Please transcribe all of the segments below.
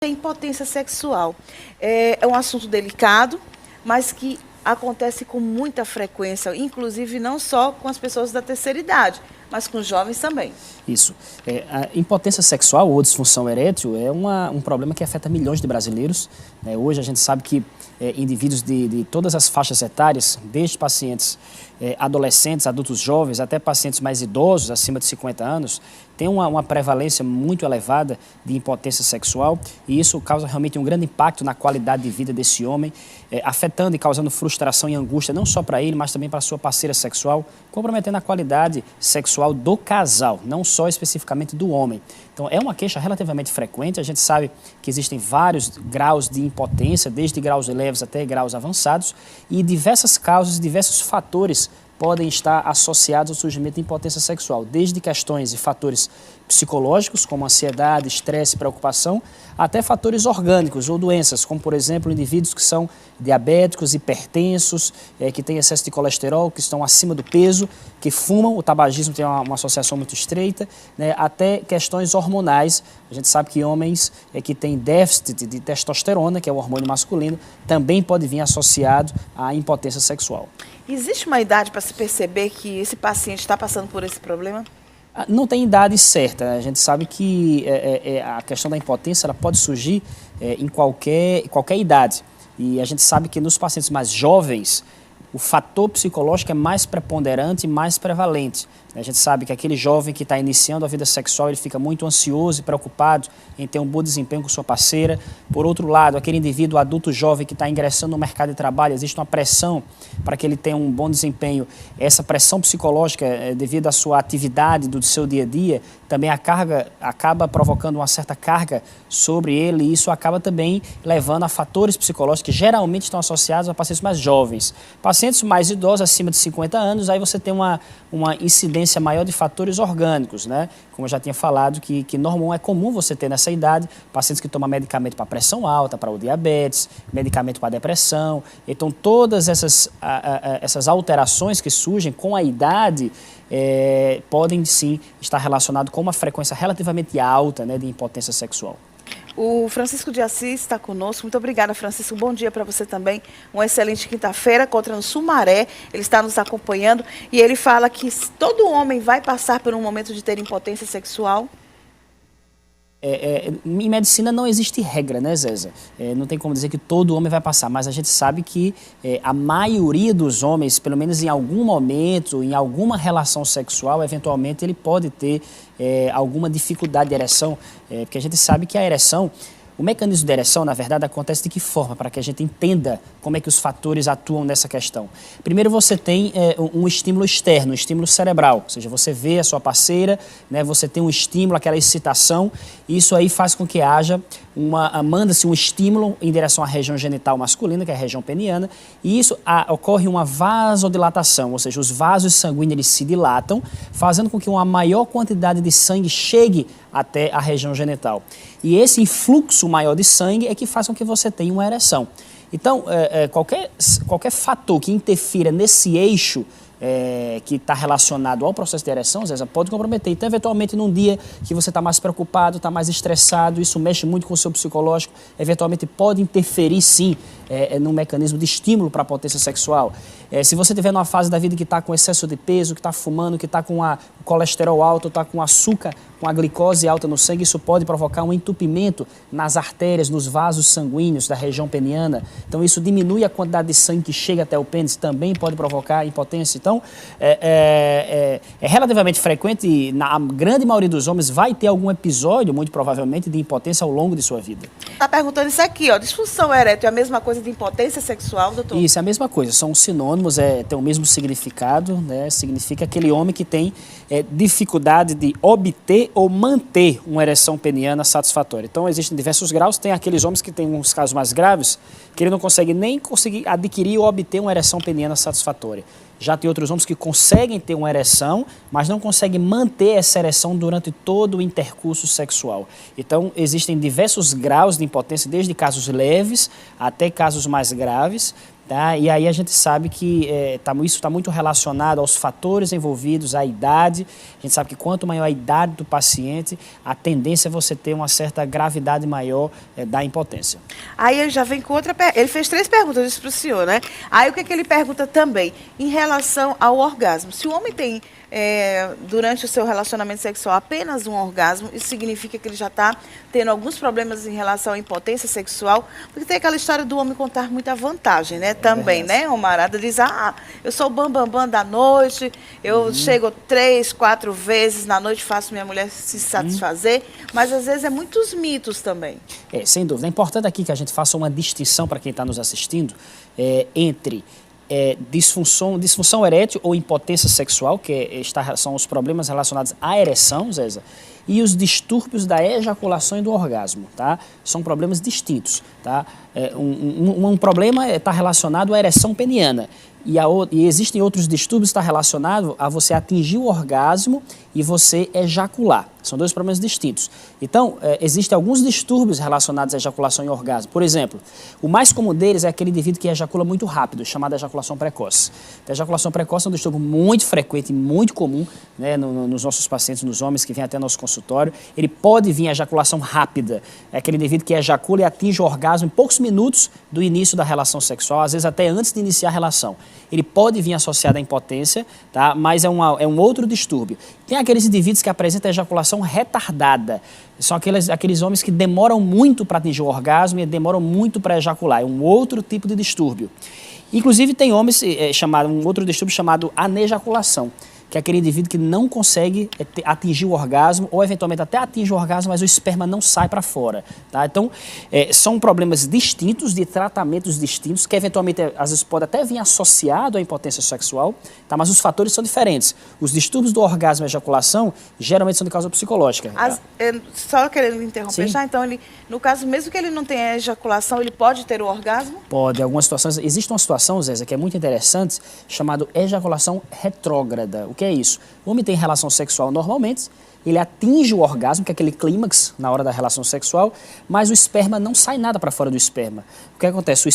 A impotência sexual é um assunto delicado, mas que acontece com muita frequência, inclusive não só com as pessoas da terceira idade, mas com os jovens também. Isso. A impotência sexual ou disfunção erétil é um problema que afeta milhões de brasileiros. Hoje a gente sabe que indivíduos de todas as faixas etárias, desde pacientes adolescentes, adultos jovens, até pacientes mais idosos, acima de 50 anos, tem uma prevalência muito elevada de impotência sexual, e isso causa realmente um grande impacto na qualidade de vida desse homem, afetando e causando frustração e angústia não só para ele, mas também para a sua parceira sexual, comprometendo a qualidade sexual do casal, não só especificamente do homem. Então é uma queixa relativamente frequente. A gente sabe que existem vários graus de impotência, desde graus leves até graus avançados, e diversas causas, diversos fatores podem estar associados ao surgimento de impotência sexual, desde questões e fatores psicológicos, como ansiedade, estresse, preocupação, até fatores orgânicos ou doenças, como, por exemplo, indivíduos que são diabéticos, hipertensos, que têm excesso de colesterol, que estão acima do peso, que fumam, o tabagismo tem uma associação muito estreita, até questões hormonais. A gente sabe que homens que têm déficit de testosterona, que é o hormônio masculino, também pode vir associado à impotência sexual. Existe uma idade para se perceber que esse paciente está passando por esse problema? Não tem idade certa. A gente sabe que a questão da impotência ela pode surgir em qualquer idade. E a gente sabe que nos pacientes mais jovens, o fator psicológico é mais preponderante e mais prevalente. A gente sabe que aquele jovem que está iniciando a vida sexual, ele fica muito ansioso e preocupado em ter um bom desempenho com sua parceira. Por outro lado, aquele indivíduo adulto jovem que está ingressando no mercado de trabalho, existe uma pressão para que ele tenha um bom desempenho. Essa pressão psicológica, devido à sua atividade do seu dia a dia, também acaba provocando uma certa carga sobre ele, e isso acaba também levando a fatores psicológicos que geralmente estão associados a pacientes mais jovens. Pacientes mais idosos, acima de 50 anos, aí você tem uma incidência maior de fatores orgânicos, né? Como eu já tinha falado, que normal é comum você ter nessa idade, pacientes que tomam medicamento para pressão alta, para o diabetes, medicamento para depressão. Então, todas essas alterações que surgem com a idade podem, sim, estar relacionadas com uma frequência relativamente alta, né, de impotência sexual. O Francisco de Assis está conosco. Muito obrigada, Francisco. Bom dia para você também. Uma excelente quinta-feira contra o Sumaré. Ele está nos acompanhando e ele fala que todo homem vai passar por um momento de ter impotência sexual. Em medicina não existe regra, né, Zéza? Não tem como dizer que todo homem vai passar, mas a gente sabe que a maioria dos homens, pelo menos em algum momento, em alguma relação sexual, eventualmente ele pode ter alguma dificuldade de ereção, porque a gente sabe que a ereção, o mecanismo de ereção, na verdade, acontece de que forma? Para que a gente entenda como é que os fatores atuam nessa questão. Primeiro você tem um estímulo externo, um estímulo cerebral, ou seja, você vê a sua parceira, né, você tem um estímulo, aquela excitação, e isso aí faz com que manda-se um estímulo em direção à região genital masculina, que é a região peniana, e isso ocorre uma vasodilatação, ou seja, os vasos sanguíneos eles se dilatam, fazendo com que uma maior quantidade de sangue chegue até a região genital. E esse influxo maior de sangue é que faz com que você tenha uma ereção. Então, qualquer fator que interfira nesse eixo que está relacionado ao processo de ereção, Zéza, pode comprometer. Então, eventualmente, num dia que você está mais preocupado, está mais estressado, isso mexe muito com o seu psicológico, eventualmente pode interferir, sim, num mecanismo de estímulo para a potência sexual. Se você estiver numa fase da vida que está com excesso de peso, que está fumando, que está com o colesterol alto, está com açúcar, com a glicose alta no sangue, isso pode provocar um entupimento nas artérias, nos vasos sanguíneos da região peniana. Então, isso diminui a quantidade de sangue que chega até o pênis, também pode provocar impotência. Então, é relativamente frequente, na grande maioria dos homens vai ter algum episódio, muito provavelmente, de impotência ao longo de sua vida. Está perguntando isso aqui, ó, disfunção erétil é a mesma coisa de impotência sexual, doutor? Isso, é a mesma coisa, são sinônimos, tem o mesmo significado, né? Significa aquele homem que tem dificuldade de obter ou manter uma ereção peniana satisfatória. Então, existem diversos graus, tem aqueles homens que têm uns casos mais graves, que ele não consegue nem adquirir ou obter uma ereção peniana satisfatória. Já tem outros homens que conseguem ter uma ereção, mas não conseguem manter essa ereção durante todo o intercurso sexual. Então, existem diversos graus de impotência, desde casos leves até casos mais graves, Tá? E aí a gente sabe que isso está muito relacionado aos fatores envolvidos, à idade. A gente sabe que quanto maior a idade do paciente, a tendência é você ter uma certa gravidade maior da impotência. Aí ele já vem com outra pergunta. Ele fez 3 perguntas isso para o senhor, né? Aí o que ele pergunta também? Em relação ao orgasmo. Se o homem tem, durante o seu relacionamento sexual, apenas um orgasmo, isso significa que ele já está tendo alguns problemas em relação à impotência sexual, porque tem aquela história do homem contar muita vantagem, né? Também, né? O marada diz, eu sou o bambambam da noite, eu chego 3, 4 vezes na noite, faço minha mulher se satisfazer, mas às vezes é muitos mitos também. Sem dúvida. É importante aqui que a gente faça uma distinção para quem está nos assistindo entre disfunção erétil ou impotência sexual, que são os problemas relacionados à ereção, Zéza, e os distúrbios da ejaculação e do orgasmo, tá? São problemas distintos, tá? Um problema está relacionado à ereção peniana e existem outros distúrbios que estão relacionados a você atingir o orgasmo e você ejacular. São 2 problemas distintos. Então, existem alguns distúrbios relacionados à ejaculação e orgasmo. Por exemplo, o mais comum deles é aquele indivíduo que ejacula muito rápido, chamado ejaculação precoce. A ejaculação precoce é um distúrbio muito frequente e muito comum, né, nos nossos pacientes, nos homens que vêm até nosso consultório. Ele pode vir a ejaculação rápida. É aquele indivíduo que ejacula e atinge o orgasmo em poucos minutos do início da relação sexual, às vezes até antes de iniciar a relação. Ele pode vir associado à impotência, tá? Mas é um outro distúrbio. Tem aqueles indivíduos que apresentam ejaculação retardada. São aqueles homens que demoram muito para atingir o orgasmo e demoram muito para ejacular. É um outro tipo de distúrbio. Inclusive tem homens um outro distúrbio chamado anejaculação, que é aquele indivíduo que não consegue atingir o orgasmo ou eventualmente até atinge o orgasmo, mas o esperma não sai para fora. Tá? Então, são problemas distintos, de tratamentos distintos, que eventualmente às vezes pode até vir associado à impotência sexual, tá? Mas os fatores são diferentes. Os distúrbios do orgasmo e ejaculação geralmente são de causa psicológica. Só querendo interromper, então no caso, mesmo que ele não tenha ejaculação, ele pode ter o orgasmo? Pode, em algumas situações. Existe uma situação, Zéza, que é muito interessante, chamada ejaculação retrógrada. O que é isso? O homem tem relação sexual normalmente, ele atinge o orgasmo, que é aquele clímax na hora da relação sexual, mas o esperma não sai nada para fora do esperma. O que acontece?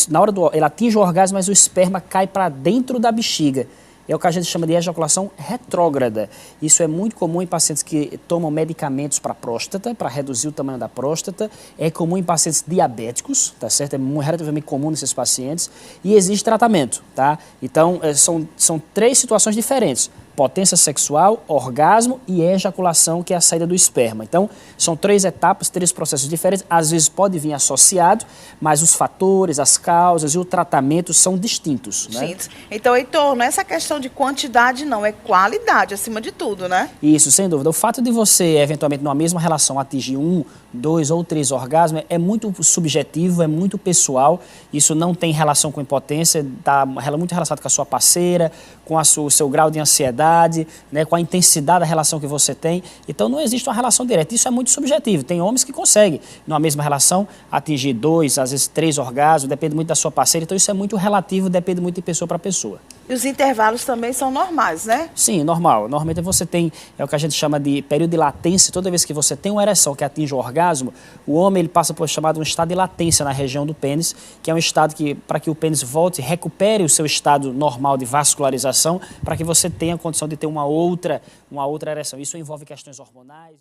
Ele atinge o orgasmo, mas o esperma cai para dentro da bexiga. É o que a gente chama de ejaculação retrógrada. Isso é muito comum em pacientes que tomam medicamentos para próstata, para reduzir o tamanho da próstata. É comum em pacientes diabéticos, tá certo? É relativamente comum nesses pacientes. E existe tratamento, tá? Então, são 3 situações diferentes. Potência sexual, orgasmo e ejaculação, que é a saída do esperma. Então, são 3 etapas, 3 processos diferentes. Às vezes pode vir associado, mas os fatores, as causas e o tratamento são distintos. Né? Então, Heitor, não é essa questão de quantidade, não. É qualidade, acima de tudo, né? Isso, sem dúvida. O fato de você, eventualmente, numa mesma relação, atingir 1, 2 ou 3 orgasmos é muito subjetivo, é muito pessoal. Isso não tem relação com impotência, está muito relacionado com a sua parceira, com o seu grau de ansiedade, né, com a intensidade da relação que você tem. Então não existe uma relação direta. Isso é muito subjetivo. Tem homens que conseguem, numa mesma relação, atingir 2, às vezes 3 orgasmos, depende muito da sua parceira. Então isso é muito relativo, depende muito de pessoa para pessoa. E os intervalos também são normais, né? Sim, normal. Normalmente você tem, o que a gente chama de período de latência. Toda vez que você tem uma ereção que atinge o orgasmo, o homem ele passa por chamado um estado de latência na região do pênis, que é um estado que, para que o pênis volte, recupere o seu estado normal de vascularização, para que você tenha a condição de ter uma outra ereção. Isso envolve questões hormonais.